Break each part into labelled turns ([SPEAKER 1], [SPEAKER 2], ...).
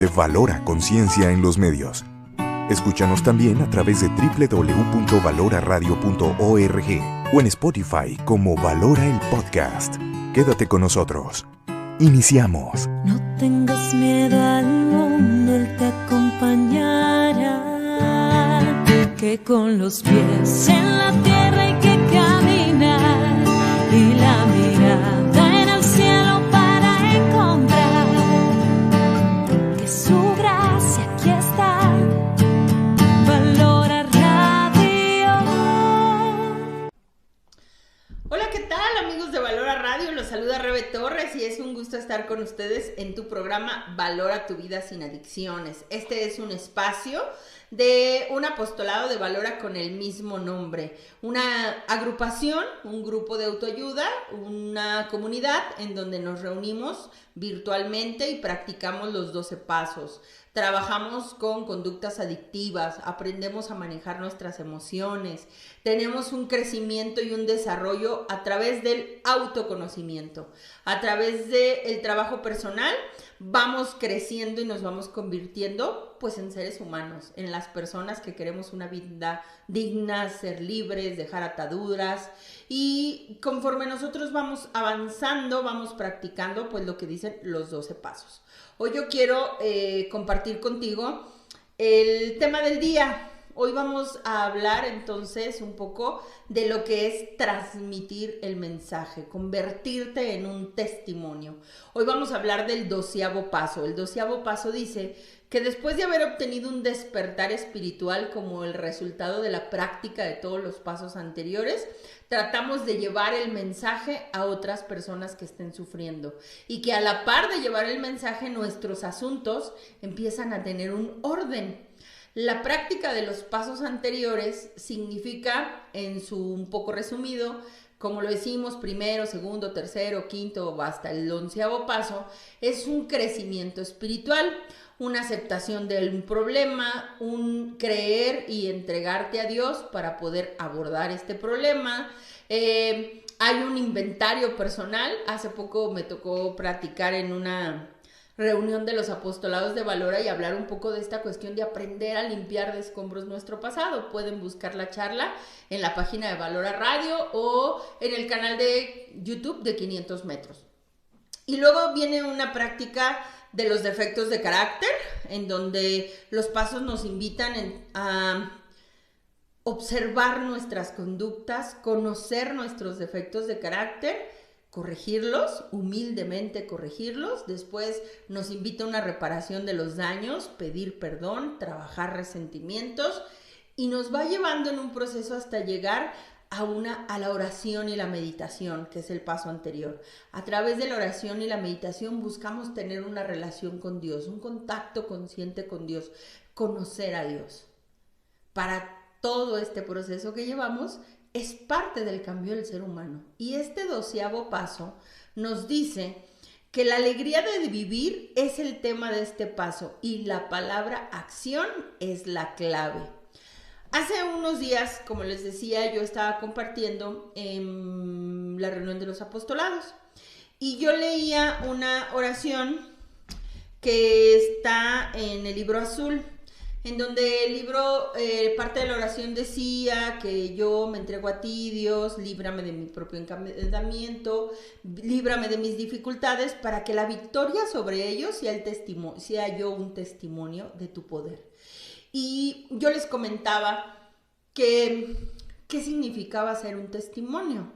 [SPEAKER 1] de Valora Conciencia en los medios. Escúchanos también a través de www.valoraradio.org o en Spotify como Valora el Podcast. Quédate con nosotros. Iniciamos.
[SPEAKER 2] No tengas miedo al mundo, Él te acompañará. Que con los pies en la tierra hay que caminar y la mirada en el cielo para encontrar que su gracia aquí está. Valora Radio.
[SPEAKER 3] Hola, ¿qué tal, amigos de Valora Radio? Los saluda Rebe Torres y es un gusto estar con ustedes en tu programa Valora tu vida sin adicciones. Este es un espacio de un apostolado de Valora con el mismo nombre, una agrupación, un grupo de autoayuda, una comunidad en donde nos reunimos virtualmente y practicamos los 12 pasos. Trabajamos con conductas adictivas, aprendemos a manejar nuestras emociones, tenemos un crecimiento y un desarrollo a través del autoconocimiento, a través del trabajo personal. Vamos creciendo y nos vamos convirtiendo pues en seres humanos, en las personas que queremos una vida digna, ser libres, dejar ataduras, y conforme nosotros vamos avanzando, vamos practicando pues lo que dicen los 12 pasos. Hoy yo quiero compartir contigo el tema del día. Hoy vamos a hablar entonces un poco de lo que es transmitir el mensaje, convertirte en un testimonio. Hoy vamos a hablar del 12º paso. El 12º paso dice que después de haber obtenido un despertar espiritual como el resultado de la práctica de todos los pasos anteriores, tratamos de llevar el mensaje a otras personas que estén sufriendo y que a la par de llevar el mensaje, nuestros asuntos empiezan a tener un orden. La práctica de los pasos anteriores significa, en su un poco resumido, como lo decimos, primero, segundo, tercero, quinto, hasta el 11º paso, es un crecimiento espiritual, una aceptación de un problema, un creer y entregarte a Dios para poder abordar este problema. Hay un inventario personal. Hace poco me tocó practicar en una reunión de los apostolados de Valora y hablar un poco de esta cuestión de aprender a limpiar de escombros nuestro pasado. Pueden buscar la charla en la página de Valora Radio o en el canal de YouTube de 500 metros. Y luego viene una práctica de los defectos de carácter, en donde los pasos nos invitan a observar nuestras conductas, conocer nuestros defectos de carácter, corregirlos, humildemente corregirlos. Después nos invita a una reparación de los daños, pedir perdón, trabajar resentimientos, y nos va llevando en un proceso hasta llegar a la oración y la meditación, que es el paso anterior. A través de la oración y la meditación buscamos tener una relación con Dios, un contacto consciente con Dios, conocer a Dios. Para todo este proceso que llevamos es parte del cambio del ser humano. Y este 12º paso nos dice que la alegría de vivir es el tema de este paso y la palabra acción es la clave. Hace unos días, como les decía, yo estaba compartiendo en la reunión de los apostolados y yo leía una oración que está en el libro azul, en donde el libro, parte de la oración decía que yo me entrego a ti, Dios, líbrame de mi propio encamamiento, líbrame de mis dificultades, para que la victoria sobre ellos sea yo un testimonio de tu poder. Y yo les comentaba qué significaba ser un testimonio.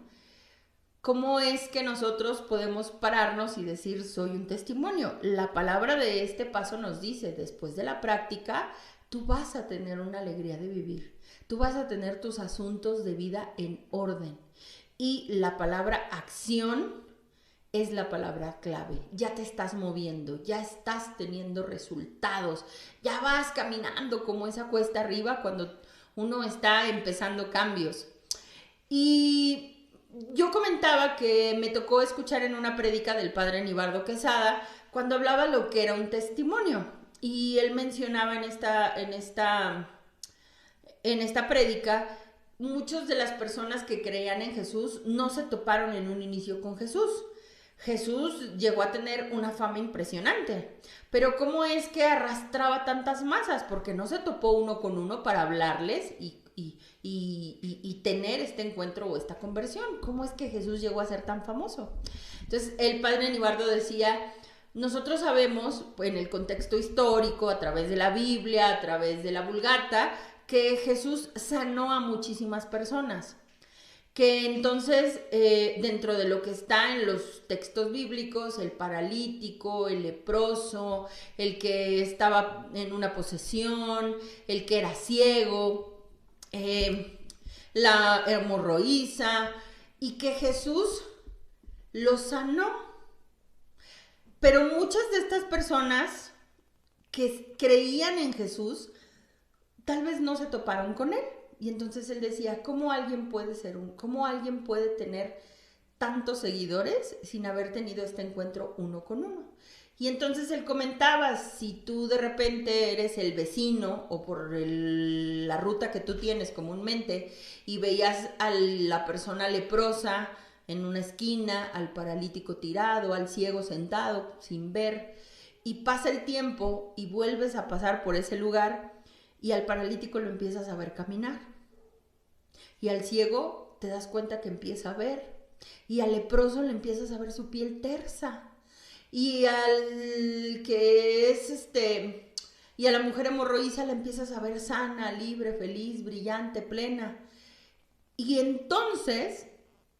[SPEAKER 3] ¿Cómo es que nosotros podemos pararnos y decir soy un testimonio? La palabra de este paso nos dice, después de la práctica, tú vas a tener una alegría de vivir. Tú vas a tener tus asuntos de vida en orden. Y la palabra acción es la palabra clave. Ya te estás moviendo, ya estás teniendo resultados, ya vas caminando como esa cuesta arriba cuando uno está empezando cambios. Y yo comentaba que me tocó escuchar en una prédica del padre Nibardo Quesada cuando hablaba lo que era un testimonio. Y él mencionaba en esta prédica, muchas de las personas que creían en Jesús no se toparon en un inicio con Jesús. Jesús llegó a tener una fama impresionante, pero ¿cómo es que arrastraba tantas masas? Porque no se topó uno con uno para hablarles y tener este encuentro o esta conversión. ¿Cómo es que Jesús llegó a ser tan famoso? Entonces el padre Nibardo decía, nosotros sabemos en el contexto histórico, a través de la Biblia, a través de la Vulgata, que Jesús sanó a muchísimas personas. Que entonces, dentro de lo que está en los textos bíblicos, el paralítico, el leproso, el que estaba en una posesión, el que era ciego, la hemorroísa, y que Jesús lo sanó. Pero muchas de estas personas que creían en Jesús, tal vez no se toparon con él. Y entonces él decía, ¿cómo alguien puede tener tantos seguidores sin haber tenido este encuentro uno con uno? Y entonces él comentaba, si tú de repente eres el vecino o por la ruta que tú tienes comúnmente y veías a la persona leprosa en una esquina, al paralítico tirado, al ciego sentado sin ver, y pasa el tiempo y vuelves a pasar por ese lugar y al paralítico lo empiezas a ver caminar. Y al ciego te das cuenta que empieza a ver. Y al leproso le empiezas a ver su piel tersa. Y al que es y a la mujer hemorroísa la empiezas a ver sana, libre, feliz, brillante, plena. Y entonces,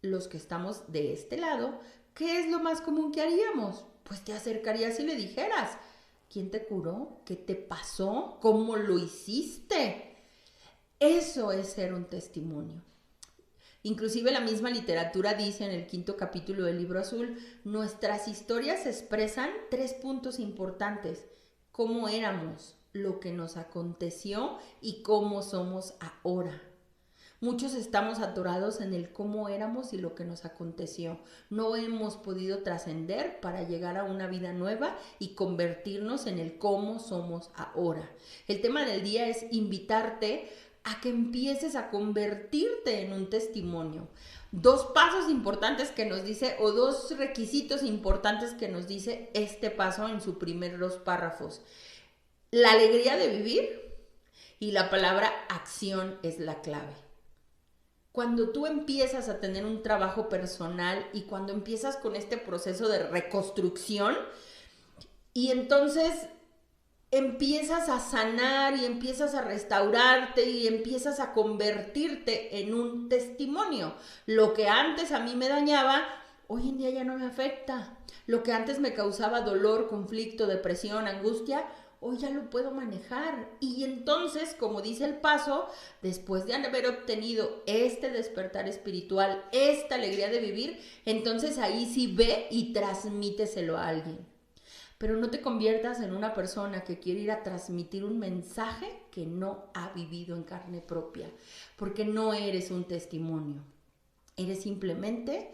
[SPEAKER 3] los que estamos de este lado, ¿qué es lo más común que haríamos? Pues te acercarías y le dijeras, ¿quién te curó? ¿Qué te pasó? ¿Cómo lo hiciste? Eso es ser un testimonio. Inclusive la misma literatura dice en el 5º capítulo del Libro Azul, nuestras historias expresan 3 puntos importantes: cómo éramos, lo que nos aconteció y cómo somos ahora. Muchos estamos atorados en el cómo éramos y lo que nos aconteció. No hemos podido trascender para llegar a una vida nueva y convertirnos en el cómo somos ahora. El tema del día es invitarte a que empieces a convertirte en un testimonio. 2 pasos importantes que nos dice, o 2 requisitos importantes que nos dice este paso en sus primeros 2 párrafos. La alegría de vivir y la palabra acción es la clave. Cuando tú empiezas a tener un trabajo personal y cuando empiezas con este proceso de reconstrucción y entonces empiezas a sanar y empiezas a restaurarte y empiezas a convertirte en un testimonio. Lo que antes a mí me dañaba, hoy en día ya no me afecta. Lo que antes me causaba dolor, conflicto, depresión, angustia, hoy ya lo puedo manejar. Y entonces, como dice el paso, después de haber obtenido este despertar espiritual, esta alegría de vivir, entonces ahí sí ve y transmíteselo a alguien. Pero no te conviertas en una persona que quiere ir a transmitir un mensaje que no ha vivido en carne propia, porque no eres un testimonio. Eres simplemente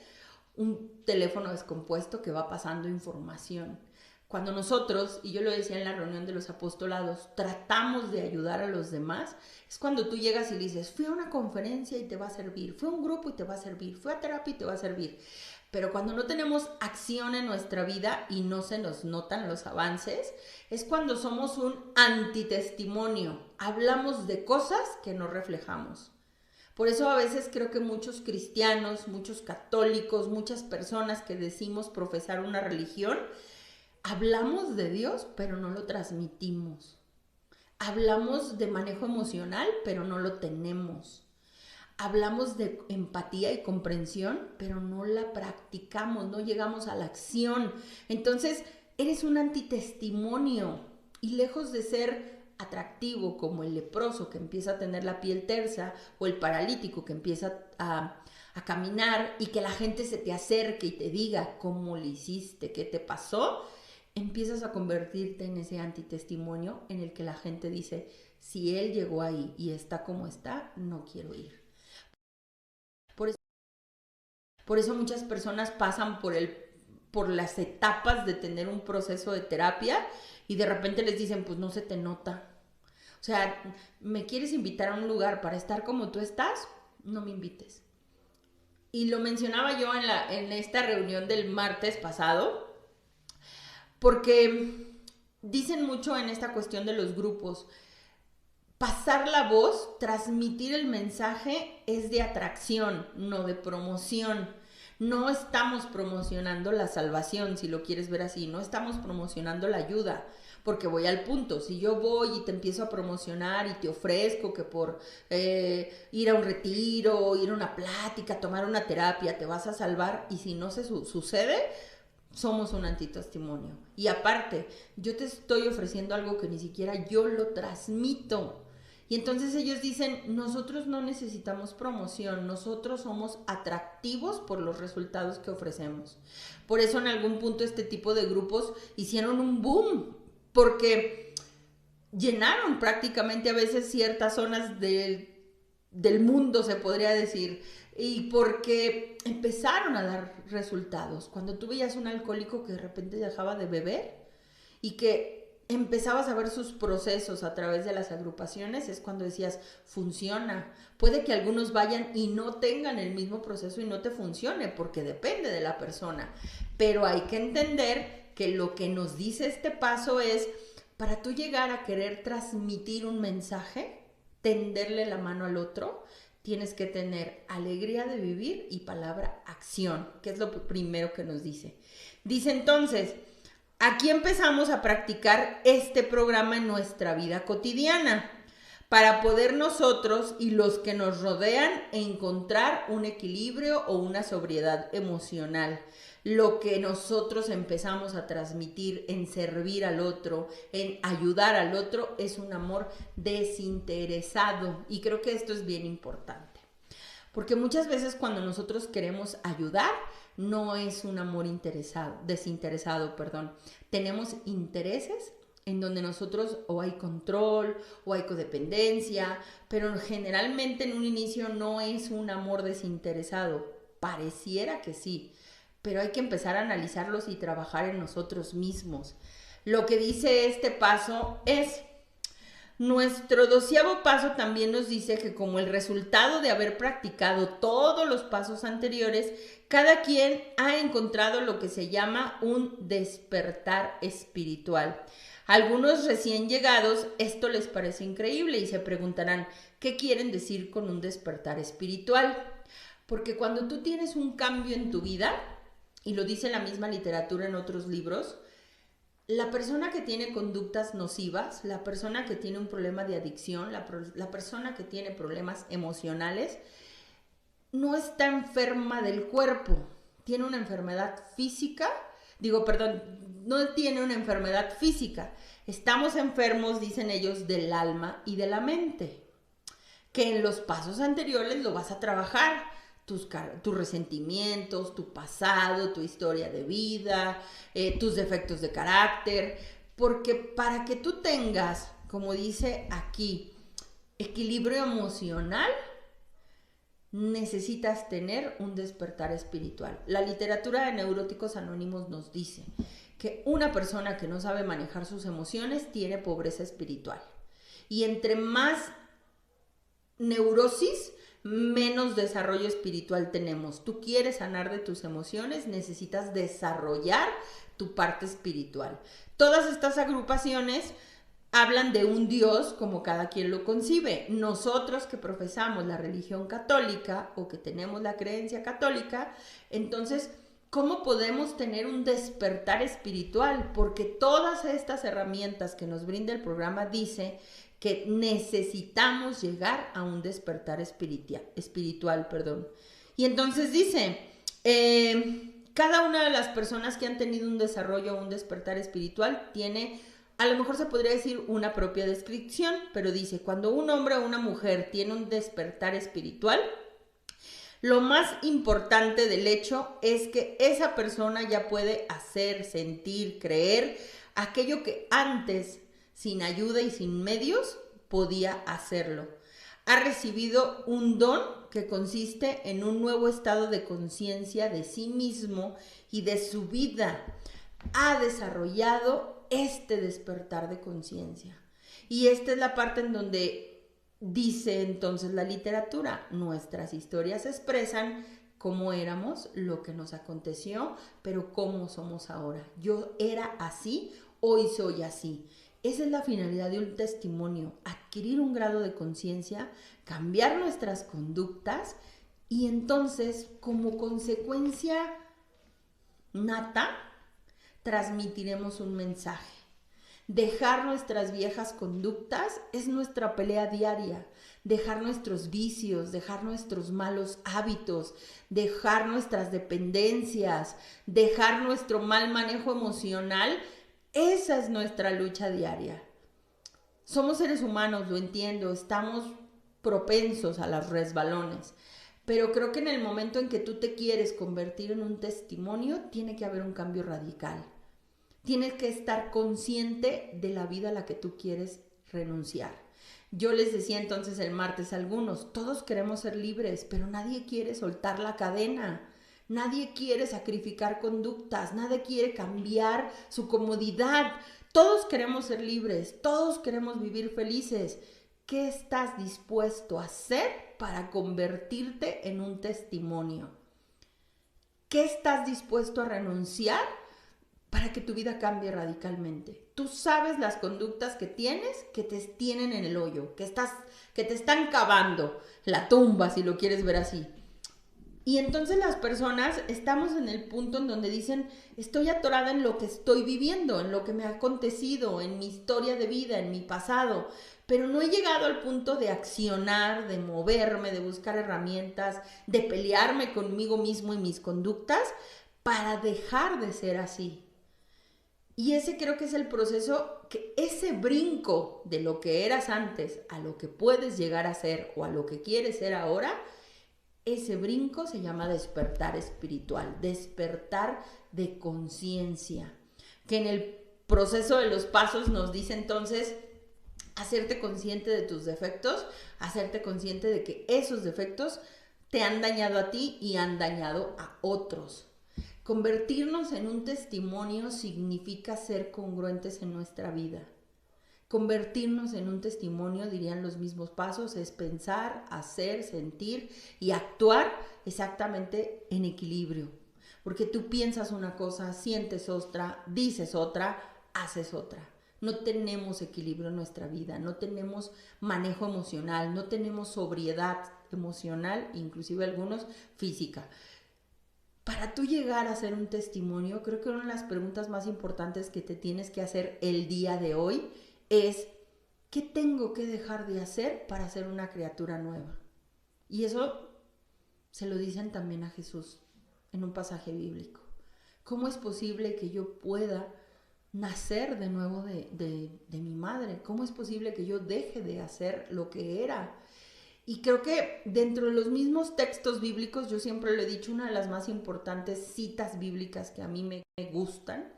[SPEAKER 3] un teléfono descompuesto que va pasando información. Cuando nosotros, y yo lo decía en la reunión de los apostolados, tratamos de ayudar a los demás, es cuando tú llegas y dices, fui a una conferencia y te va a servir, fui a un grupo y te va a servir, fui a terapia y te va a servir. Pero cuando no tenemos acción en nuestra vida y no se nos notan los avances, es cuando somos un antitestimonio. Hablamos de cosas que no reflejamos. Por eso a veces creo que muchos cristianos, muchos católicos, muchas personas que decimos profesar una religión, hablamos de Dios, pero no lo transmitimos. Hablamos de manejo emocional, pero no lo tenemos. Hablamos de empatía y comprensión, pero no la practicamos, no llegamos a la acción. Entonces, eres un antitestimonio y lejos de ser atractivo como el leproso que empieza a tener la piel tersa o el paralítico que empieza a caminar y que la gente se te acerque y te diga cómo le hiciste, qué te pasó, empiezas a convertirte en ese antitestimonio en el que la gente dice, si él llegó ahí y está como está, no quiero ir. Por eso muchas personas pasan por las etapas de tener un proceso de terapia y de repente les dicen, pues no se te nota. O sea, ¿me quieres invitar a un lugar para estar como tú estás? No me invites. Y lo mencionaba yo en esta reunión del martes pasado, porque dicen mucho en esta cuestión de los grupos, pasar la voz, transmitir el mensaje es de atracción, no de promoción. No estamos promocionando la salvación, si lo quieres ver así, no estamos promocionando la ayuda, porque voy al punto. Si yo voy y te empiezo a promocionar y te ofrezco que por ir a un retiro, ir a una plática, tomar una terapia, te vas a salvar, y si no se sucede, somos un antitestimonio. Y aparte, yo te estoy ofreciendo algo que ni siquiera yo lo transmito. Y entonces ellos dicen, nosotros no necesitamos promoción, nosotros somos atractivos por los resultados que ofrecemos. Por eso en algún punto este tipo de grupos hicieron un boom, porque llenaron prácticamente a veces ciertas zonas del mundo, se podría decir, y porque empezaron a dar resultados. Cuando tú veías un alcohólico que de repente dejaba de beber y que empezabas a ver sus procesos a través de las agrupaciones, es cuando decías, funciona. Puede que algunos vayan y no tengan el mismo proceso y no te funcione, porque depende de la persona. Pero hay que entender que lo que nos dice este paso es, para tú llegar a querer transmitir un mensaje, tenderle la mano al otro, tienes que tener alegría de vivir y palabra acción, que es lo primero que nos dice. Dice entonces, aquí empezamos a practicar este programa en nuestra vida cotidiana para poder nosotros y los que nos rodean encontrar un equilibrio o una sobriedad emocional. Lo que nosotros empezamos a transmitir en servir al otro, en ayudar al otro, es un amor desinteresado. Y creo que esto es bien importante. Porque muchas veces cuando nosotros queremos ayudar, no es un amor desinteresado. Tenemos intereses en donde nosotros o hay control o hay codependencia, pero generalmente en un inicio no es un amor desinteresado. Pareciera que sí, pero hay que empezar a analizarlos y trabajar en nosotros mismos. Lo que dice este paso es, nuestro 12º paso también nos dice que como el resultado de haber practicado todos los pasos anteriores, cada quien ha encontrado lo que se llama un despertar espiritual. A algunos recién llegados esto les parece increíble y se preguntarán, ¿qué quieren decir con un despertar espiritual? Porque cuando tú tienes un cambio en tu vida, y lo dice la misma literatura en otros libros, la persona que tiene conductas nocivas, la persona que tiene un problema de adicción, la persona que tiene problemas emocionales, no está enferma del cuerpo, tiene una enfermedad física, no tiene una enfermedad física. Estamos enfermos, dicen ellos, del alma y de la mente, que en los pasos anteriores lo vas a trabajar. Tus resentimientos, tu pasado, tu historia de vida, tus defectos de carácter, porque para que tú tengas, como dice aquí, equilibrio emocional, necesitas tener un despertar espiritual. La literatura de Neuróticos Anónimos nos dice que una persona que no sabe manejar sus emociones tiene pobreza espiritual. Y entre más neurosis, menos desarrollo espiritual tenemos. Tú quieres sanar de tus emociones, necesitas desarrollar tu parte espiritual. Todas estas agrupaciones hablan de un Dios como cada quien lo concibe. Nosotros que profesamos la religión católica o que tenemos la creencia católica, entonces, ¿cómo podemos tener un despertar espiritual? Porque todas estas herramientas que nos brinda el programa dice que necesitamos llegar a un despertar espiritual. Y entonces dice, cada una de las personas que han tenido un desarrollo o un despertar espiritual tiene, a lo mejor se podría decir una propia descripción, pero dice, cuando un hombre o una mujer tiene un despertar espiritual, lo más importante del hecho es que esa persona ya puede hacer, sentir, creer aquello que antes, sin ayuda y sin medios, podía hacerlo. Ha recibido un don que consiste en un nuevo estado de conciencia de sí mismo y de su vida. Ha desarrollado este despertar de conciencia. Y esta es la parte en donde dice entonces la literatura, nuestras historias expresan cómo éramos, lo que nos aconteció, pero cómo somos ahora. Yo era así, hoy soy así. Esa es la finalidad de un testimonio, adquirir un grado de conciencia, cambiar nuestras conductas y entonces, como consecuencia nata, transmitiremos un mensaje. Dejar nuestras viejas conductas es nuestra pelea diaria. Dejar nuestros vicios, dejar nuestros malos hábitos, dejar nuestras dependencias, dejar nuestro mal manejo emocional, esa es nuestra lucha diaria. Somos seres humanos, lo entiendo, estamos propensos a los resbalones, pero creo que en el momento en que tú te quieres convertir en un testimonio, tiene que haber un cambio radical. Tienes que estar consciente de la vida a la que tú quieres renunciar. Yo les decía entonces el martes a algunos, todos queremos ser libres, pero nadie quiere soltar la cadena. Nadie quiere sacrificar conductas, nadie quiere cambiar su comodidad. Todos queremos ser libres, todos queremos vivir felices. ¿Qué estás dispuesto a hacer para convertirte en un testimonio? ¿Qué estás dispuesto a renunciar para que tu vida cambie radicalmente? Tú sabes las conductas que tienes que te tienen en el hoyo, que te están cavando la tumba, si lo quieres ver así. Y entonces las personas estamos en el punto en donde dicen, estoy atorada en lo que estoy viviendo, en lo que me ha acontecido, en mi historia de vida, en mi pasado, pero no he llegado al punto de accionar, de moverme, de buscar herramientas, de pelearme conmigo mismo y mis conductas para dejar de ser así. Y ese creo que es el proceso, que ese brinco de lo que eras antes a lo que puedes llegar a ser o a lo que quieres ser ahora, ese brinco se llama despertar espiritual, despertar de conciencia, que en el proceso de los pasos nos dice entonces hacerte consciente de tus defectos, hacerte consciente de que esos defectos te han dañado a ti y han dañado a otros. Convertirnos en un testimonio significa ser congruentes en nuestra vida. Convertirnos en un testimonio, dirían los mismos pasos, es pensar, hacer, sentir y actuar exactamente en equilibrio. Porque tú piensas una cosa, sientes otra, dices otra, haces otra. No tenemos equilibrio en nuestra vida, no tenemos manejo emocional, no tenemos sobriedad emocional, inclusive algunos física. Para tú llegar a ser un testimonio, creo que una de las preguntas más importantes que te tienes que hacer el día de hoy es, ¿qué tengo que dejar de hacer para ser una criatura nueva? Y eso se lo dicen también a Jesús en un pasaje bíblico. ¿Cómo es posible que yo pueda nacer de nuevo de mi madre? ¿Cómo es posible que yo deje de hacer lo que era? Y creo que dentro de los mismos textos bíblicos, yo siempre lo he dicho, una de las más importantes citas bíblicas que a mí me gustan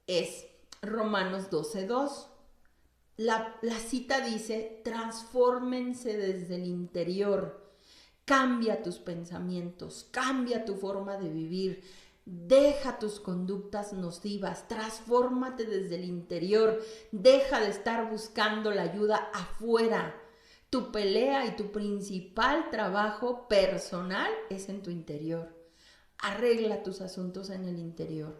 [SPEAKER 3] es Romanos 12:2. La cita dice, transfórmense desde el interior, cambia tus pensamientos, cambia tu forma de vivir, deja tus conductas nocivas, transfórmate desde el interior, deja de estar buscando la ayuda afuera. Tu pelea y tu principal trabajo personal es en tu interior. Arregla tus asuntos en el interior,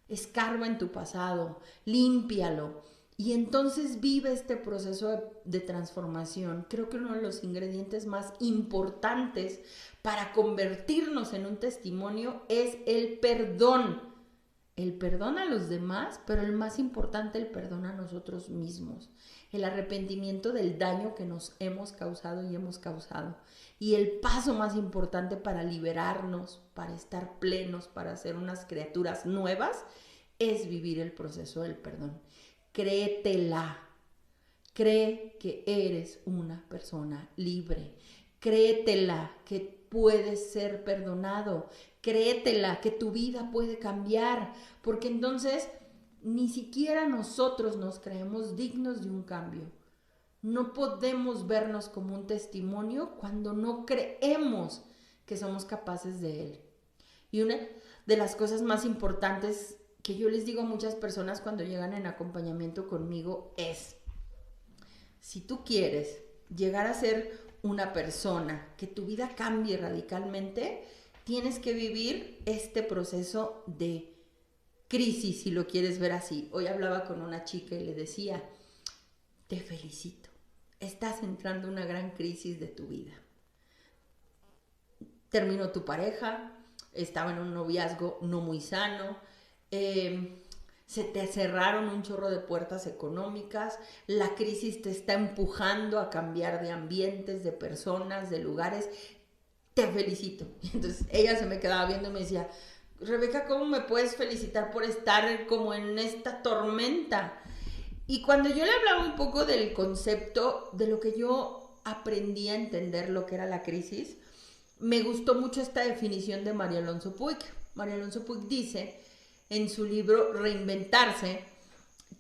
[SPEAKER 3] escarba en tu pasado, límpialo. Y entonces vive este proceso de transformación. Creo que uno de los ingredientes más importantes para convertirnos en un testimonio es el perdón. El perdón a los demás, pero el más importante, el perdón a nosotros mismos. El arrepentimiento del daño que nos hemos causado y hemos causado. Y el paso más importante para liberarnos, para estar plenos, para ser unas criaturas nuevas, es vivir el proceso del perdón. Créetela, cree que eres una persona libre, créetela que puedes ser perdonado, créetela que tu vida puede cambiar, porque entonces ni siquiera nosotros nos creemos dignos de un cambio. No podemos vernos como un testimonio cuando no creemos que somos capaces de él. Y una de las cosas más importantes que yo les digo a muchas personas cuando llegan en acompañamiento conmigo es, si tú quieres llegar a ser una persona, que tu vida cambie radicalmente, tienes que vivir este proceso de crisis, si lo quieres ver así. Hoy hablaba con una chica y le decía, te felicito, estás entrando en una gran crisis de tu vida. Terminó tu pareja, estaba en un noviazgo no muy sano, se te cerraron un chorro de puertas económicas, la crisis te está empujando a cambiar de ambientes, de personas, de lugares. Te felicito. Entonces ella se me quedaba viendo y me decía, Rebeca, ¿cómo me puedes felicitar por estar como en esta tormenta? Y cuando yo le hablaba un poco del concepto, de lo que yo aprendí a entender lo que era la crisis, me gustó mucho esta definición de María Alonso Puig. María Alonso Puig dice en su libro Reinventarse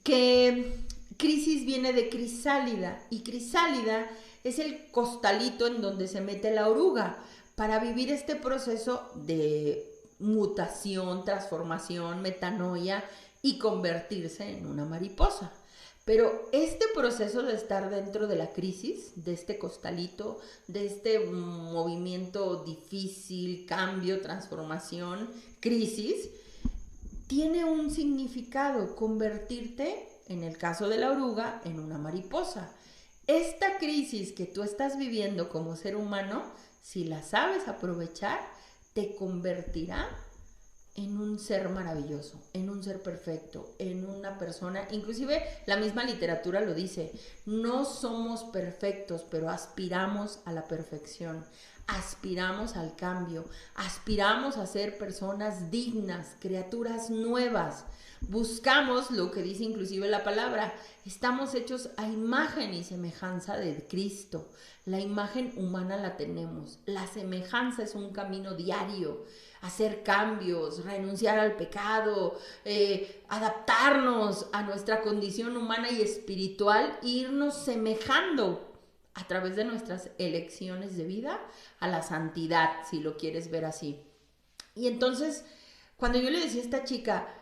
[SPEAKER 3] que crisis viene de crisálida, y crisálida es el costalito en donde se mete la oruga para vivir este proceso de mutación, transformación, metanoia y convertirse en una mariposa. Pero este proceso de estar dentro de la crisis, de este costalito, de este movimiento difícil, cambio, transformación, crisis, tiene un significado: convertirte, en el caso de la oruga, en una mariposa. Esta crisis que tú estás viviendo como ser humano, si la sabes aprovechar, te convertirá en un ser maravilloso, en un ser perfecto, en una persona. Inclusive la misma literatura lo dice, no somos perfectos, pero aspiramos a la perfección, aspiramos al cambio, aspiramos a ser personas dignas, criaturas nuevas. Buscamos lo que dice inclusive la palabra, estamos hechos a imagen y semejanza de Cristo. La imagen humana la tenemos, la semejanza es un camino diario, hacer cambios, renunciar al pecado, adaptarnos a nuestra condición humana y espiritual, e irnos semejando a través de nuestras elecciones de vida a la santidad, si lo quieres ver así. Y entonces, cuando yo le decía a esta chica,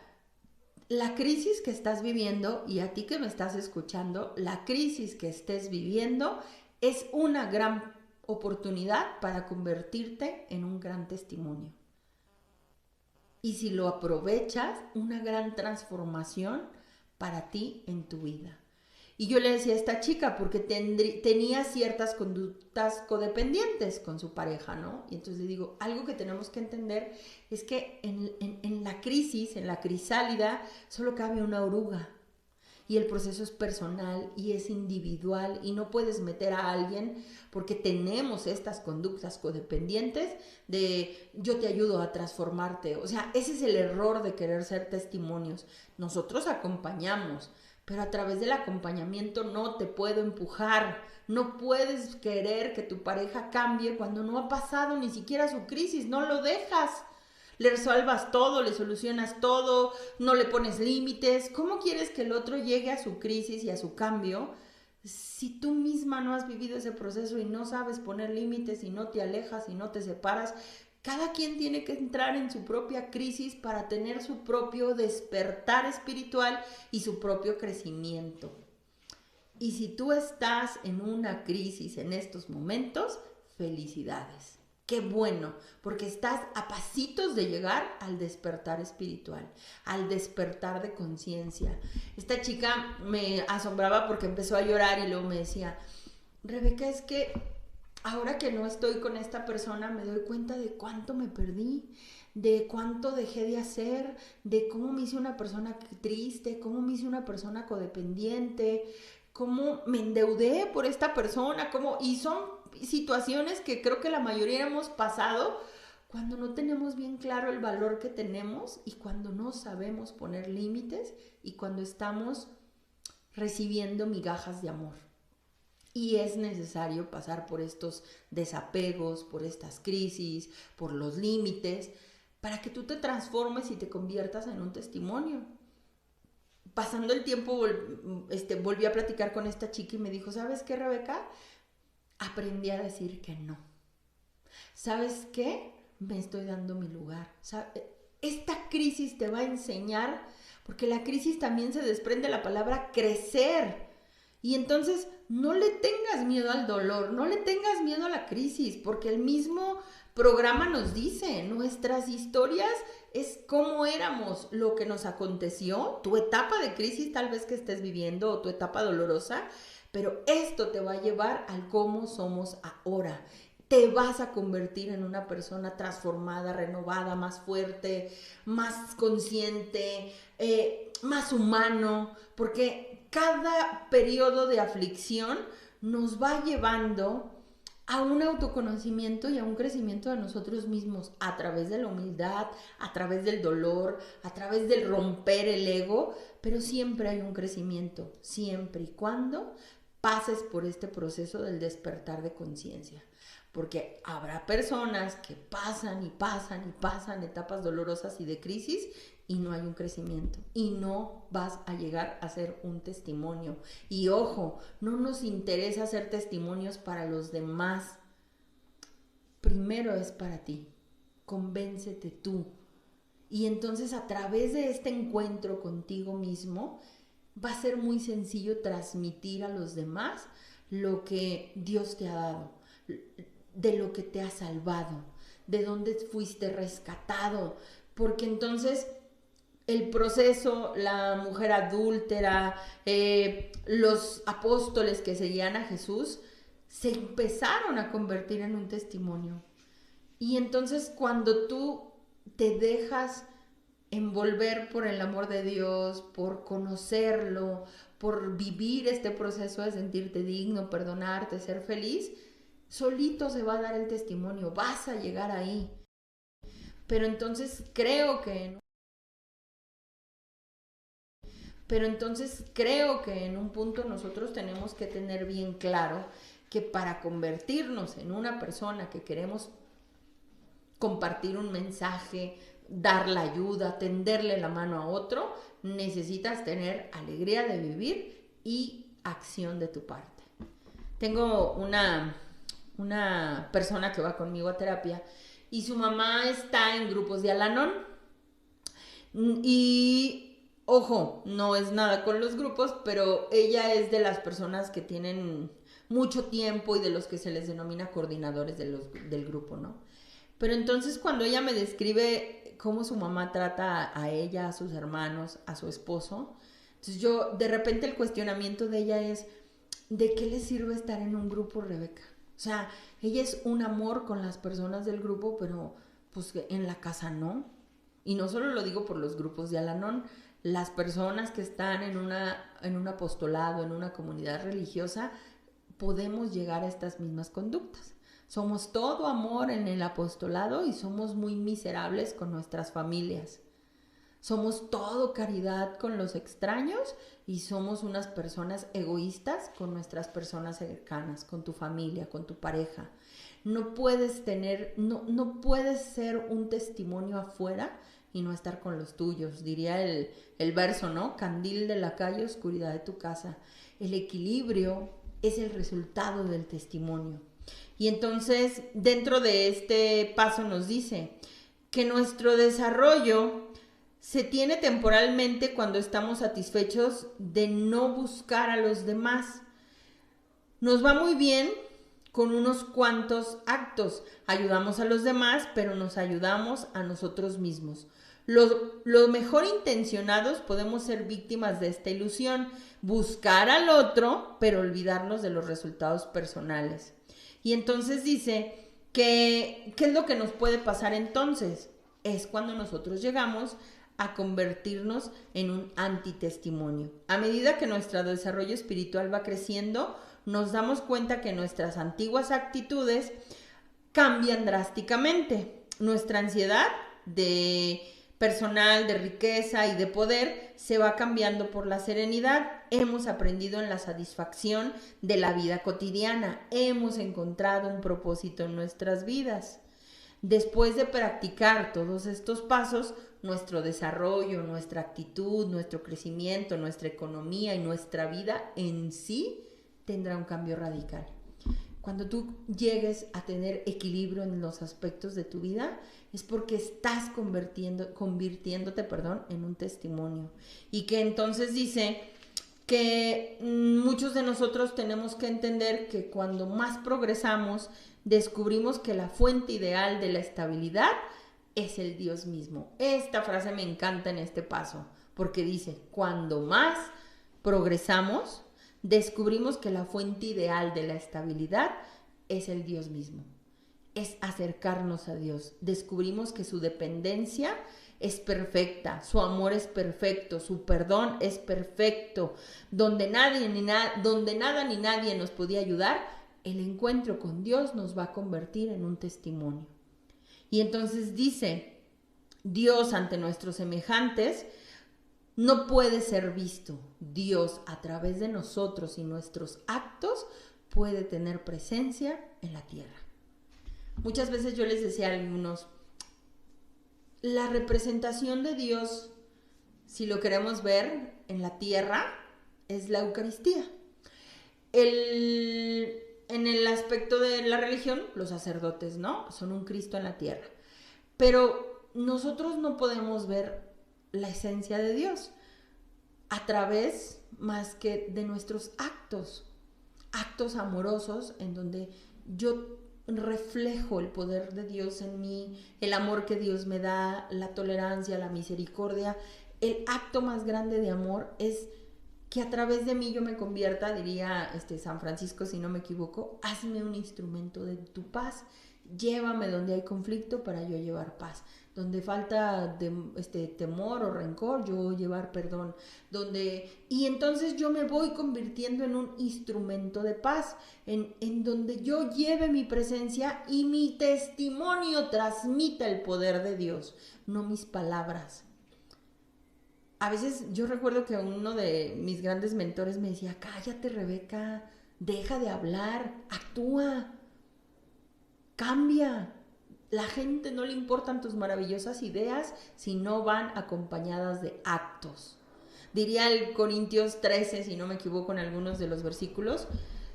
[SPEAKER 3] la crisis que estás viviendo, y a ti que me estás escuchando, la crisis que estés viviendo es una gran oportunidad para convertirte en un gran testimonio. Y si lo aprovechas, una gran transformación para ti en tu vida. Y yo le decía a esta chica, porque tenía ciertas conductas codependientes con su pareja, ¿no? Y entonces le digo, algo que tenemos que entender es que en la crisis, en la crisálida, solo cabe una oruga. Y el proceso es personal y es individual, y no puedes meter a alguien porque tenemos estas conductas codependientes de yo te ayudo a transformarte. O sea, ese es el error de querer ser testimonios. Nosotros acompañamos, pero a través del acompañamiento no te puedo empujar. No puedes querer que tu pareja cambie cuando no ha pasado ni siquiera su crisis. No lo dejas. Le resuelvas todo, le solucionas todo, no le pones límites. ¿Cómo quieres que el otro llegue a su crisis y a su cambio si tú misma no has vivido ese proceso y no sabes poner límites y no te alejas y no te separas? Cada quien tiene que entrar en su propia crisis para tener su propio despertar espiritual y su propio crecimiento. Y si tú estás en una crisis en estos momentos, felicidades. Qué bueno, porque estás a pasitos de llegar al despertar espiritual, al despertar de conciencia. Esta chica me asombraba porque empezó a llorar y luego me decía, Rebeca, es que ahora que no estoy con esta persona me doy cuenta de cuánto me perdí, de cuánto dejé de hacer, de cómo me hice una persona triste, cómo me hice una persona codependiente, cómo me endeudé por esta persona, y son situaciones que creo que la mayoría hemos pasado cuando no tenemos bien claro el valor que tenemos y cuando no sabemos poner límites y cuando estamos recibiendo migajas de amor. Y es necesario pasar por estos desapegos, por estas crisis, por los límites, para que tú te transformes y te conviertas en un testimonio. Pasando el tiempo, volví a platicar con esta chica y me dijo, ¿sabes qué, Rebeca? Aprendí a decir que no. ¿Sabes qué? Me estoy dando mi lugar. Esta crisis te va a enseñar, porque la crisis también se desprende de la palabra crecer. Y entonces no le tengas miedo al dolor, no le tengas miedo a la crisis, porque el mismo programa nos dice, nuestras historias es cómo éramos, lo que nos aconteció, tu etapa de crisis tal vez que estés viviendo o tu etapa dolorosa, pero esto te va a llevar al cómo somos ahora. Te vas a convertir en una persona transformada, renovada, más fuerte, más consciente, más humano, porque cada periodo de aflicción nos va llevando a un autoconocimiento y a un crecimiento de nosotros mismos a través de la humildad, a través del dolor, a través del romper el ego, pero siempre hay un crecimiento, siempre y cuando pases por este proceso del despertar de conciencia. Porque habrá personas que pasan y pasan y pasan etapas dolorosas y de crisis y no hay un crecimiento y no vas a llegar a ser un testimonio. Y ojo, no nos interesa hacer testimonios para los demás. Primero es para ti. Convéncete tú. Y entonces a través de este encuentro contigo mismo va a ser muy sencillo transmitir a los demás lo que Dios te ha dado, de lo que te ha salvado, de dónde fuiste rescatado, porque entonces el proceso, la mujer adúltera, los apóstoles que seguían a Jesús, se empezaron a convertir en un testimonio. Y entonces cuando tú te dejas envolver por el amor de Dios, por conocerlo, por vivir este proceso de sentirte digno, perdonarte, ser feliz, solito se va a dar el testimonio, vas a llegar ahí. Pero entonces creo que en un punto nosotros tenemos que tener bien claro que para convertirnos en una persona que queremos compartir un mensaje, dar la ayuda, tenderle la mano a otro, necesitas tener alegría de vivir y acción de tu parte. Tengo una persona que va conmigo a terapia y su mamá está en grupos de Al-Anon. Y ojo, no es nada con los grupos, pero ella es de las personas que tienen mucho tiempo y de los que se les denomina coordinadores del grupo, ¿no? Pero entonces cuando ella me describe cómo su mamá trata a ella, a sus hermanos, a su esposo, entonces yo, de repente el cuestionamiento de ella es, ¿de qué le sirve estar en un grupo, Rebeca? O sea, ella es un amor con las personas del grupo, pero pues en la casa no. Y no solo lo digo por los grupos de Al-Anon, las personas que están en un apostolado, en una comunidad religiosa, podemos llegar a estas mismas conductas. Somos todo amor en el apostolado y somos muy miserables con nuestras familias. Somos todo caridad con los extraños y somos unas personas egoístas con nuestras personas cercanas, con tu familia, con tu pareja. No puedes ser un testimonio afuera y no estar con los tuyos. Diría el verso, ¿no? Candil de la calle, oscuridad de tu casa. El equilibrio es el resultado del testimonio. Y entonces, dentro de este paso nos dice que nuestro desarrollo se tiene temporalmente cuando estamos satisfechos de no buscar a los demás. Nos va muy bien con unos cuantos actos. Ayudamos a los demás, pero nos ayudamos a nosotros mismos. Los mejor intencionados podemos ser víctimas de esta ilusión, buscar al otro, pero olvidarnos de los resultados personales. Y entonces dice que, ¿qué es lo que nos puede pasar entonces? Es cuando nosotros llegamos a convertirnos en un antitestimonio. A medida que nuestro desarrollo espiritual va creciendo, nos damos cuenta que nuestras antiguas actitudes cambian drásticamente. Nuestra ansiedad de personal, de riqueza y de poder se va cambiando por la serenidad. Hemos aprendido en la satisfacción de la vida cotidiana. Hemos encontrado un propósito en nuestras vidas. Después de practicar todos estos pasos, nuestro desarrollo, nuestra actitud, nuestro crecimiento, nuestra economía y nuestra vida en sí tendrá un cambio radical. Cuando tú llegues a tener equilibrio en los aspectos de tu vida, es porque estás convirtiéndote en un testimonio. Y que entonces dice que muchos de nosotros tenemos que entender que cuando más progresamos, descubrimos que la fuente ideal de la estabilidad es el Dios mismo. Esta frase me encanta en este paso, porque dice, cuando más progresamos, descubrimos que la fuente ideal de la estabilidad es el Dios mismo. Es acercarnos a Dios. Descubrimos que su dependencia es perfecta, su amor es perfecto, su perdón es perfecto. Donde nada ni nadie nos podía ayudar, el encuentro con Dios nos va a convertir en un testimonio. Y entonces dice, Dios ante nuestros semejantes no puede ser visto. Dios a través de nosotros y nuestros actos puede tener presencia en la tierra. Muchas veces yo les decía a algunos, la representación de Dios, si lo queremos ver en la tierra, es la Eucaristía. En el aspecto de la religión, los sacerdotes, ¿no? Son un Cristo en la tierra. Pero nosotros no podemos ver la esencia de Dios a través más que de nuestros actos amorosos en donde yo reflejo el poder de Dios en mí, el amor que Dios me da, la tolerancia, la misericordia. El acto más grande de amor es que a través de mí yo me convierta, diría San Francisco, si no me equivoco, hazme un instrumento de tu paz, llévame donde hay conflicto para yo llevar paz, donde falta temor o rencor, yo llevar perdón, y entonces yo me voy convirtiendo en un instrumento de paz, en donde yo lleve mi presencia y mi testimonio transmita el poder de Dios, no mis palabras. A veces yo recuerdo que uno de mis grandes mentores me decía, cállate, Rebeca, deja de hablar, actúa, cambia. La gente no le importan tus maravillosas ideas si no van acompañadas de actos. Diría el Corintios 13, si no me equivoco en algunos de los versículos,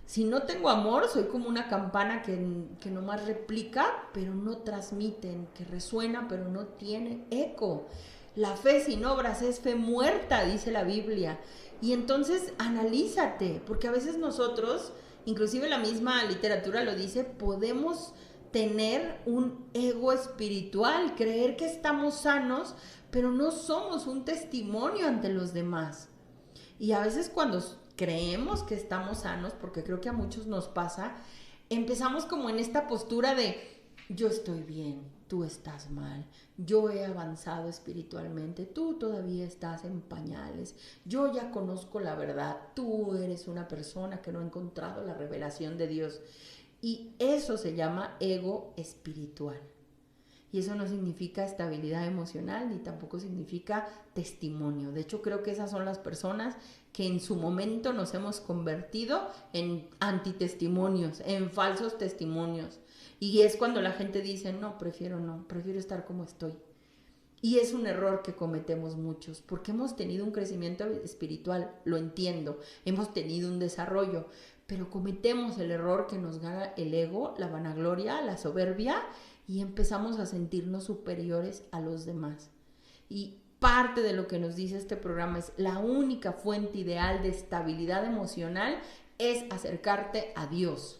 [SPEAKER 3] si no tengo amor, soy como una campana que nomás replica, pero no transmite, que resuena, pero no tiene eco. La fe sin obras es fe muerta, dice la Biblia. Y entonces analízate, porque a veces nosotros, inclusive la misma literatura lo dice, podemos tener un ego espiritual, creer que estamos sanos, pero no somos un testimonio ante los demás. Y a veces cuando creemos que estamos sanos, porque creo que a muchos nos pasa, empezamos como en esta postura de yo estoy bien, tú estás mal, yo he avanzado espiritualmente, tú todavía estás en pañales, yo ya conozco la verdad, tú eres una persona que no ha encontrado la revelación de Dios. Y eso se llama ego espiritual. Y eso no significa estabilidad emocional ni tampoco significa testimonio. De hecho, creo que esas son las personas que en su momento nos hemos convertido en antitestimonios, en falsos testimonios. Y es cuando la gente dice, no, prefiero estar como estoy. Y es un error que cometemos muchos, porque hemos tenido un crecimiento espiritual, lo entiendo, hemos tenido un desarrollo, pero cometemos el error que nos gana el ego, la vanagloria, la soberbia, y empezamos a sentirnos superiores a los demás. Y parte de lo que nos dice este programa es la única fuente ideal de estabilidad emocional es acercarte a Dios.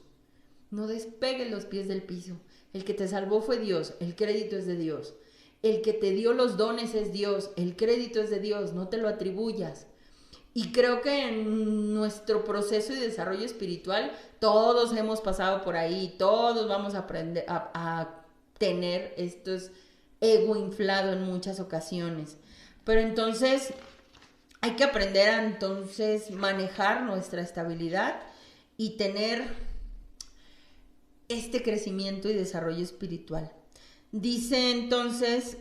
[SPEAKER 3] No despegues los pies del piso. El que te salvó fue Dios, el crédito es de Dios. El que te dio los dones es Dios, el crédito es de Dios, no te lo atribuyas. Y creo que en nuestro proceso y desarrollo espiritual todos hemos pasado por ahí, todos vamos a aprender a tener estos ego inflado en muchas ocasiones. Pero entonces hay que aprender a entonces manejar nuestra estabilidad y tener este crecimiento y desarrollo espiritual. Dice entonces,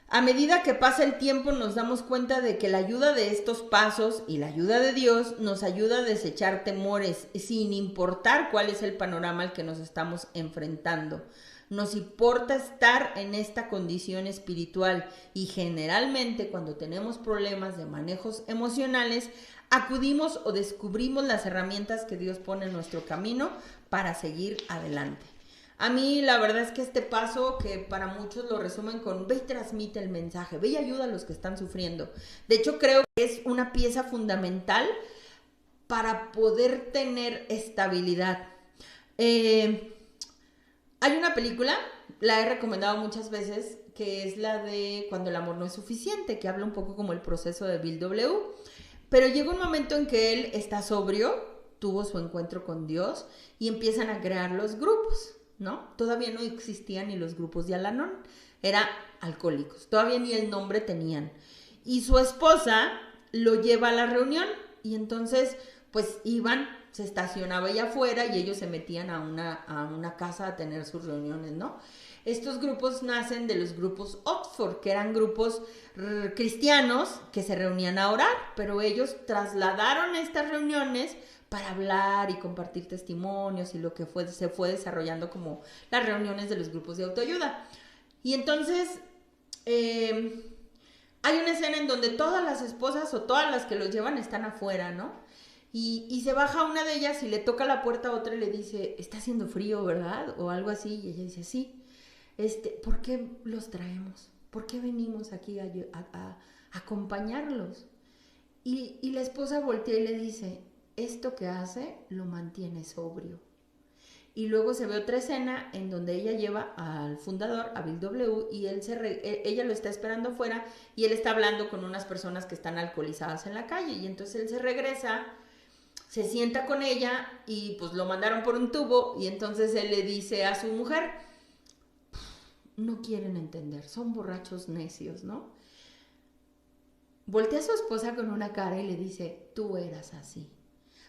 [SPEAKER 3] a medida que pasa el tiempo nos damos cuenta de que la ayuda de estos pasos y la ayuda de Dios nos ayuda a desechar temores sin importar cuál es el panorama al que nos estamos enfrentando. Nos importa estar en esta condición espiritual y generalmente cuando tenemos problemas de manejos emocionales acudimos o descubrimos las herramientas que Dios pone en nuestro camino para seguir adelante. A mí la verdad es que este paso, que para muchos lo resumen con ve y transmite el mensaje, ve y ayuda a los que están sufriendo. De hecho, creo que es una pieza fundamental para poder tener estabilidad. Hay una película, la he recomendado muchas veces, que es la de Cuando el amor no es suficiente, que habla un poco como el proceso de Bill W. Pero llega un momento en que él está sobrio, tuvo su encuentro con Dios y empiezan a crear los grupos, ¿no? Todavía no existían ni los grupos de Al-Anon, eran alcohólicos, todavía ni el nombre tenían. Y su esposa lo lleva a la reunión y entonces pues iban, se estacionaba ella afuera y ellos se metían a una casa a tener sus reuniones, ¿no? Estos grupos nacen de los grupos Oxford, que eran grupos cristianos que se reunían a orar, pero ellos trasladaron estas reuniones para hablar y compartir testimonios y lo que se fue desarrollando como las reuniones de los grupos de autoayuda. Y entonces hay una escena en donde todas las esposas o todas las que los llevan están afuera, ¿no? Y se baja una de ellas y le toca la puerta a otra y le dice, está haciendo frío, ¿verdad? O algo así, y ella dice, sí. ¿Por qué los traemos? ¿Por qué venimos aquí a acompañarlos? Y la esposa voltea y le dice, esto que hace lo mantiene sobrio. Y luego se ve otra escena en donde ella lleva al fundador, a Bill W, y ella lo está esperando afuera y él está hablando con unas personas que están alcoholizadas en la calle. Y entonces él se regresa, se sienta con ella y pues lo mandaron por un tubo y entonces él le dice a su mujer, no quieren entender, son borrachos necios, ¿no? Voltea a su esposa con una cara y le dice, tú eras así,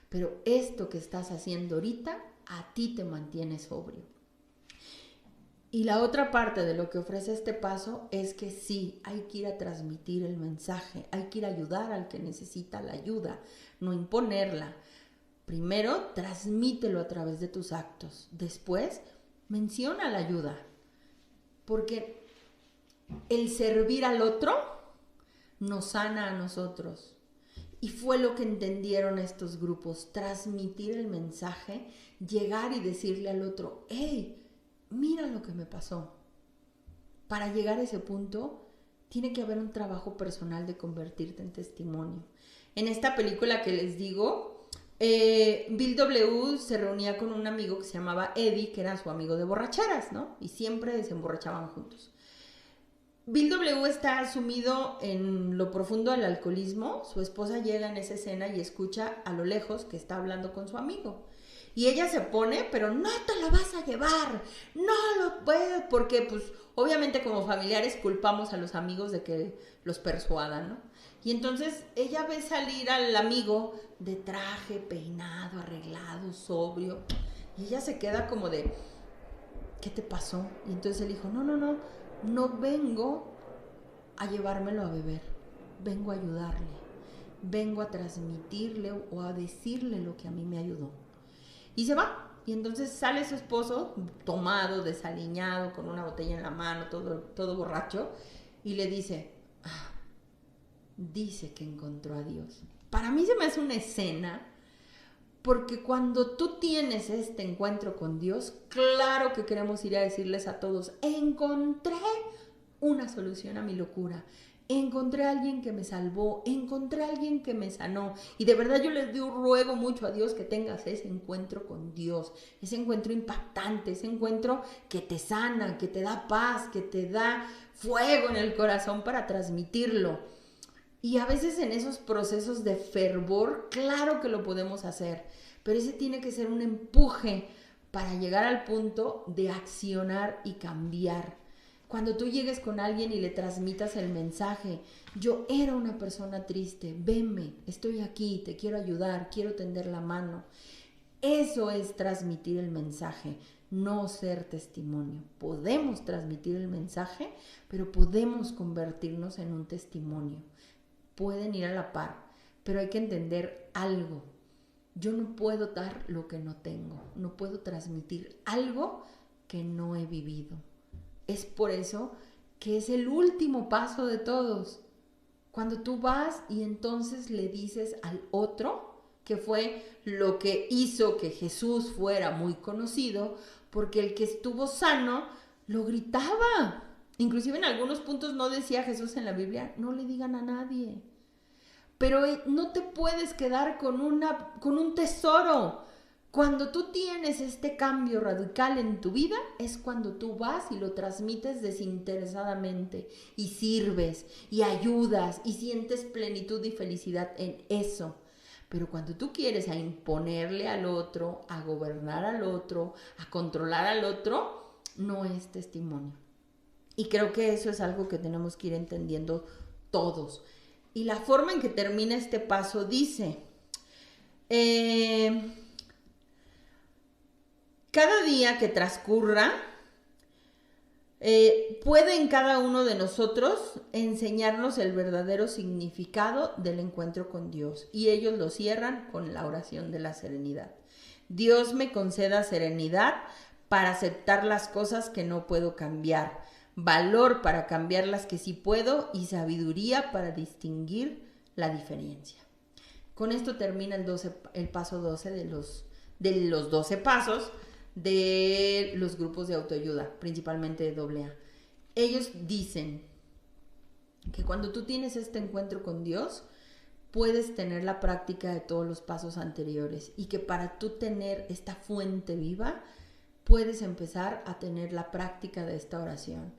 [SPEAKER 3] pero esto que estás haciendo ahorita a ti te mantiene sobrio. Y la otra parte de lo que ofrece este paso es que sí, hay que ir a transmitir el mensaje, hay que ir a ayudar al que necesita la ayuda, no imponerla. Primero, transmítelo a través de tus actos. Después, menciona la ayuda. Porque el servir al otro nos sana a nosotros. Y fue lo que entendieron estos grupos, transmitir el mensaje, llegar y decirle al otro, hey, mira lo que me pasó. Para llegar a ese punto, tiene que haber un trabajo personal de convertirte en testimonio. En esta película que les digo, Bill W. se reunía con un amigo que se llamaba Eddie, que era su amigo de borracheras, ¿no? Y siempre se emborrachaban juntos. Bill W. está sumido en lo profundo del alcoholismo. Su esposa llega en esa escena y escucha a lo lejos que está hablando con su amigo. Y ella se pone, pero no te lo vas a llevar, no lo puedes, porque pues obviamente como familiares culpamos a los amigos de que los persuadan, ¿no? Y entonces ella ve salir al amigo de traje, peinado, arreglado, sobrio, y ella se queda como de, ¿qué te pasó? Y entonces él dijo, no vengo a llevármelo a beber, vengo a ayudarle, vengo a transmitirle o a decirle lo que a mí me ayudó. Y se va, y entonces sale su esposo tomado, desaliñado, con una botella en la mano, todo borracho, y le dice, dice que encontró a Dios. Para mí se me hace una escena, porque cuando tú tienes este encuentro con Dios, claro que queremos ir a decirles a todos, encontré una solución a mi locura, encontré a alguien que me salvó, encontré a alguien que me sanó. Y de verdad yo les ruego mucho a Dios que tengas ese encuentro con Dios, ese encuentro impactante, ese encuentro que te sana, que te da paz, que te da fuego en el corazón para transmitirlo. Y a veces en esos procesos de fervor, claro que lo podemos hacer, pero ese tiene que ser un empuje para llegar al punto de accionar y cambiar. Cuando tú llegues con alguien y le transmitas el mensaje, yo era una persona triste, venme, estoy aquí, te quiero ayudar, quiero tender la mano. Eso es transmitir el mensaje, no ser testimonio. Podemos transmitir el mensaje, pero podemos convertirnos en un testimonio. Pueden ir a la par, pero hay que entender algo. Yo no puedo dar lo que no tengo, no puedo transmitir algo que no he vivido. Es por eso que es el último paso de todos. Cuando tú vas y entonces le dices al otro, que fue lo que hizo que Jesús fuera muy conocido, porque el que estuvo sano lo gritaba. Inclusive en algunos puntos no decía Jesús en la Biblia, no le digan a nadie. Pero no te puedes quedar con un tesoro. Cuando tú tienes este cambio radical en tu vida, es cuando tú vas y lo transmites desinteresadamente y sirves y ayudas y sientes plenitud y felicidad en eso. Pero cuando tú quieres a imponerle al otro, a gobernar al otro, a controlar al otro, no es testimonio. Y creo que eso es algo que tenemos que ir entendiendo todos. Y la forma en que termina este paso dice, cada día que transcurra, puede en cada uno de nosotros enseñarnos el verdadero significado del encuentro con Dios. Y ellos lo cierran con la oración de la serenidad. Dios me conceda serenidad para aceptar las cosas que no puedo cambiar, valor para cambiar las que sí puedo y sabiduría para distinguir la diferencia. Con esto termina el paso 12 de los 12 pasos de los grupos de autoayuda, principalmente de AA. Ellos dicen que cuando tú tienes este encuentro con Dios, puedes tener la práctica de todos los pasos anteriores y que para tú tener esta fuente viva, puedes empezar a tener la práctica de esta oración.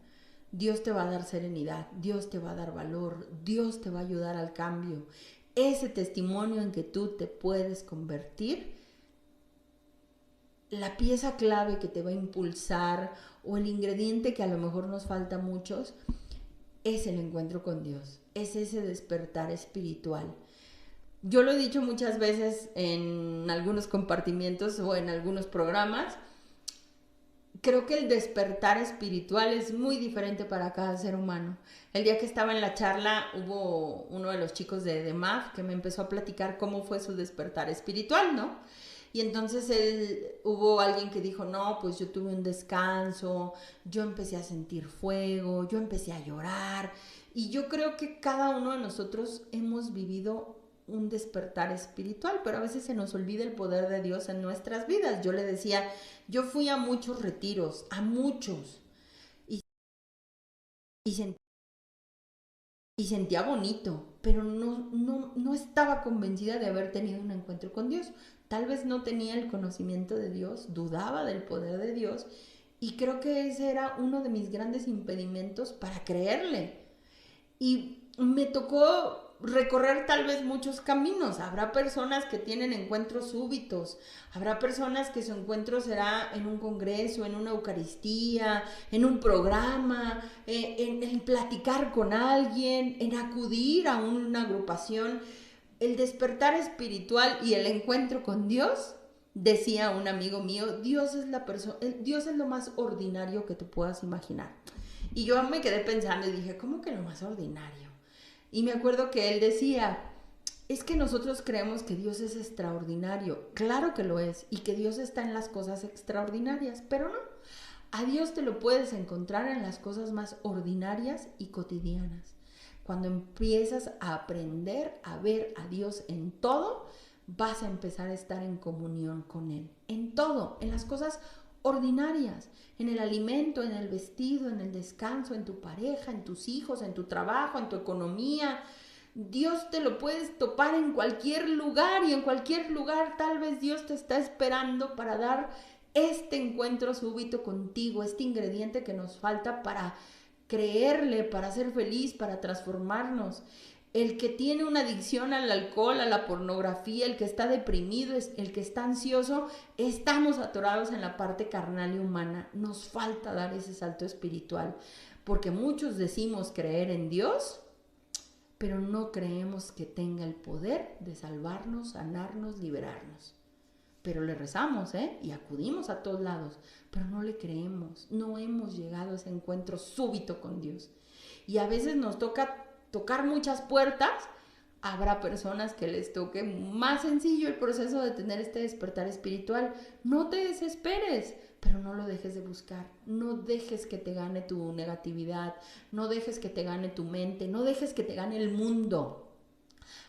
[SPEAKER 3] Dios te va a dar serenidad, Dios te va a dar valor, Dios te va a ayudar al cambio. Ese testimonio en que tú te puedes convertir, la pieza clave que te va a impulsar o el ingrediente que a lo mejor nos falta a muchos, es el encuentro con Dios, es ese despertar espiritual. Yo lo he dicho muchas veces en algunos compartimientos o en algunos programas, creo que el despertar espiritual es muy diferente para cada ser humano. El día que estaba en la charla hubo uno de los chicos de MAF que me empezó a platicar cómo fue su despertar espiritual, ¿no? Y entonces hubo alguien que dijo, no, pues yo tuve un descanso, yo empecé a sentir fuego, yo empecé a llorar. Y yo creo que cada uno de nosotros hemos vivido un despertar espiritual, pero a veces se nos olvida el poder de Dios en nuestras vidas. Yo le decía, yo fui a muchos retiros, a muchos, y sentía bonito, pero no estaba convencida de haber tenido un encuentro con Dios. Tal vez no tenía el conocimiento de Dios, dudaba del poder de Dios, y creo que ese era uno de mis grandes impedimentos para creerle. Y me tocó recorrer tal vez muchos caminos. Habrá personas que tienen encuentros súbitos, habrá personas que su encuentro será en un congreso, en una eucaristía, en un programa, en platicar con alguien, en acudir a una agrupación. El despertar espiritual y el encuentro con Dios, decía un amigo mío, Dios es lo más ordinario que te puedas imaginar. Y yo me quedé pensando y dije, ¿cómo que lo más ordinario? Y me acuerdo que él decía, es que nosotros creemos que Dios es extraordinario. Claro que lo es, y que Dios está en las cosas extraordinarias, pero no. A Dios te lo puedes encontrar en las cosas más ordinarias y cotidianas. Cuando empiezas a aprender a ver a Dios en todo, vas a empezar a estar en comunión con Él. En todo, en las cosas ordinarias, en el alimento, en el vestido, en el descanso, en tu pareja, en tus hijos, en tu trabajo, en tu economía. Dios te lo puedes topar en cualquier lugar, y en cualquier lugar tal vez Dios te está esperando para dar este encuentro súbito contigo, este ingrediente que nos falta para creerle, para ser feliz, para transformarnos. El que tiene una adicción al alcohol, a la pornografía, el que está deprimido, el que está ansioso, estamos atorados en la parte carnal y humana. Nos falta dar ese salto espiritual, porque muchos decimos creer en Dios, pero no creemos que tenga el poder de salvarnos, sanarnos, liberarnos. Pero le rezamos, y acudimos a todos lados, pero no le creemos, no hemos llegado a ese encuentro súbito con Dios. Y a veces nos toca tocar muchas puertas. Habrá personas que les toque más sencillo el proceso de tener este despertar espiritual. No te desesperes, pero no lo dejes de buscar. No dejes que te gane tu negatividad, no dejes que te gane tu mente, no dejes que te gane el mundo.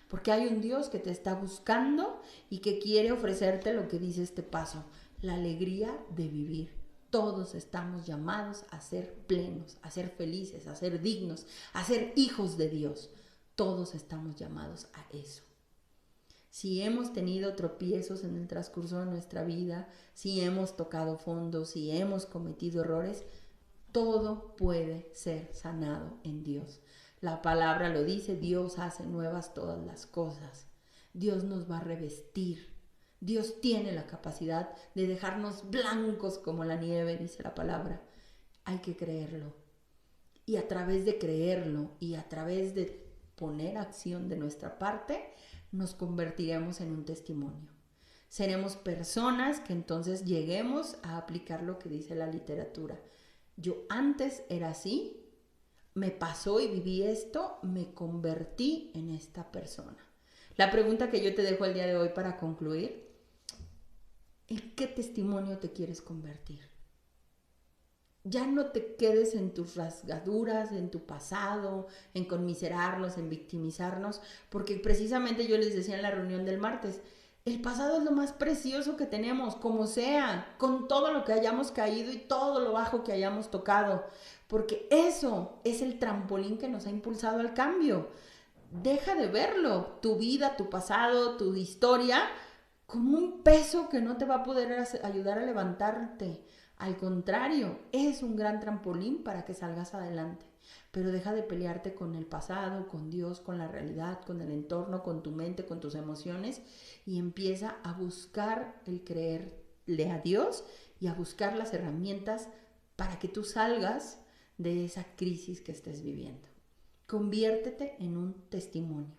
[SPEAKER 3] Porque hay un Dios que te está buscando y que quiere ofrecerte lo que dice este paso, la alegría de vivir. Todos estamos llamados a ser plenos, a ser felices, a ser dignos, a ser hijos de Dios. Todos estamos llamados a eso. Si hemos tenido tropiezos en el transcurso de nuestra vida, si hemos tocado fondo, si hemos cometido errores, todo puede ser sanado en Dios. La palabra lo dice, Dios hace nuevas todas las cosas. Dios nos va a revestir. Dios tiene la capacidad de dejarnos blancos como la nieve, dice la palabra. Hay que creerlo. Y a través de creerlo y a través de poner acción de nuestra parte, nos convertiremos en un testimonio. Seremos personas que entonces lleguemos a aplicar lo que dice la literatura. Yo antes era así, me pasó y viví esto, me convertí en esta persona. La pregunta que yo te dejo el día de hoy para concluir: ¿en qué testimonio te quieres convertir? Ya no te quedes en tus rasgaduras, en tu pasado, en conmiserarnos, en victimizarnos, porque precisamente yo les decía en la reunión del martes, el pasado es lo más precioso que tenemos, como sea, con todo lo que hayamos caído y todo lo bajo que hayamos tocado, porque eso es el trampolín que nos ha impulsado al cambio. Deja de verlo, tu vida, tu pasado, tu historia, como un peso que no te va a poder ayudar a levantarte. Al contrario, es un gran trampolín para que salgas adelante. Pero deja de pelearte con el pasado, con Dios, con la realidad, con el entorno, con tu mente, con tus emociones, y empieza a buscar el creerle a Dios y a buscar las herramientas para que tú salgas de esa crisis que estés viviendo. Conviértete en un testimonio.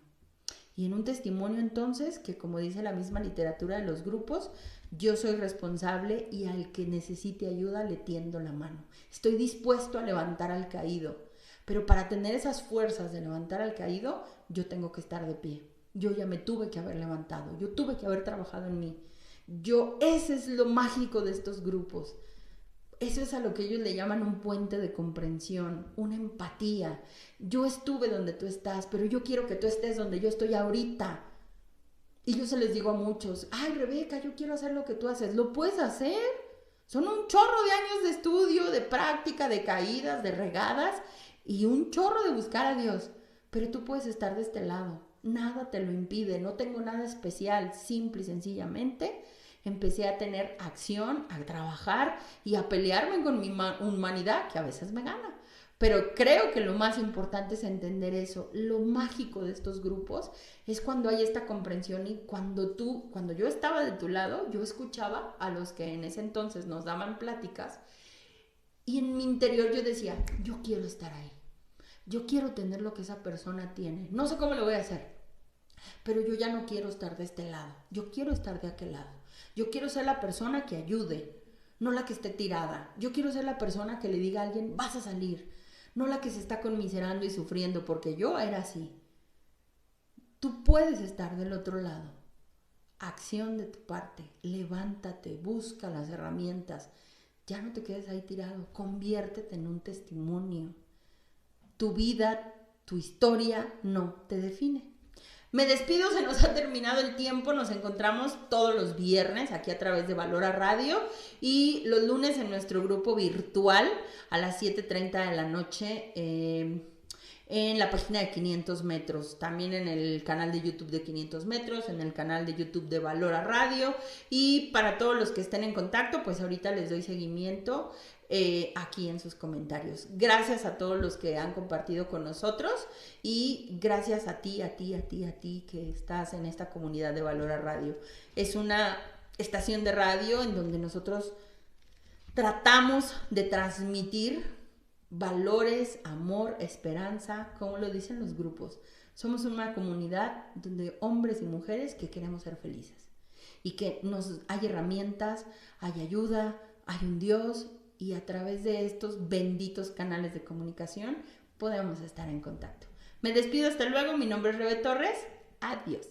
[SPEAKER 3] Y en un testimonio entonces que, como dice la misma literatura de los grupos, yo soy responsable y al que necesite ayuda le tiendo la mano. Estoy dispuesto a levantar al caído, pero para tener esas fuerzas de levantar al caído, yo tengo que estar de pie. Yo ya me tuve que haber levantado, yo tuve que haber trabajado en mí. Ese es lo mágico de estos grupos. Eso es a lo que ellos le llaman un puente de comprensión, una empatía. Yo estuve donde tú estás, pero yo quiero que tú estés donde yo estoy ahorita. Y yo se les digo a muchos, ay Rebeca, yo quiero hacer lo que tú haces. ¿Lo puedes hacer? Son un chorro de años de estudio, de práctica, de caídas, de regadas y un chorro de buscar a Dios. Pero tú puedes estar de este lado. Nada te lo impide, no tengo nada especial, simple y sencillamente. Empecé a tener acción, a trabajar y a pelearme con mi humanidad, que a veces me gana. Pero creo que lo más importante es entender eso. Lo mágico de estos grupos es cuando hay esta comprensión y cuando yo estaba de tu lado, yo escuchaba a los que en ese entonces nos daban pláticas y en mi interior yo decía, yo quiero estar ahí. Yo quiero tener lo que esa persona tiene. No sé cómo lo voy a hacer, pero yo ya no quiero estar de este lado. Yo quiero estar de aquel lado. Yo quiero ser la persona que ayude, no la que esté tirada. Yo quiero ser la persona que le diga a alguien, vas a salir, no la que se está conmiserando y sufriendo, porque yo era así. Tú puedes estar del otro lado. Acción de tu parte, levántate, busca las herramientas. Ya no te quedes ahí tirado, conviértete en un testimonio. Tu vida, tu historia no te define. Me despido, se nos ha terminado el tiempo, nos encontramos todos los viernes aquí a través de Valora Radio y los lunes en nuestro grupo virtual a las 7:30 de la noche en la página de 500 metros, también en el canal de YouTube de 500 metros, en el canal de YouTube de Valora Radio y para todos los que estén en contacto, pues ahorita les doy seguimiento aquí en sus comentarios. Gracias a todos los que han compartido con nosotros y gracias a ti que estás en esta comunidad de Valora Radio. Es una estación de radio en donde nosotros tratamos de transmitir valores, amor, esperanza, como lo dicen los grupos. Somos una comunidad donde hombres y mujeres que queremos ser felices y que hay herramientas, hay ayuda, hay un Dios y a través de estos benditos canales de comunicación podemos estar en contacto. Me despido, hasta luego, mi nombre es Rebe Torres, adiós.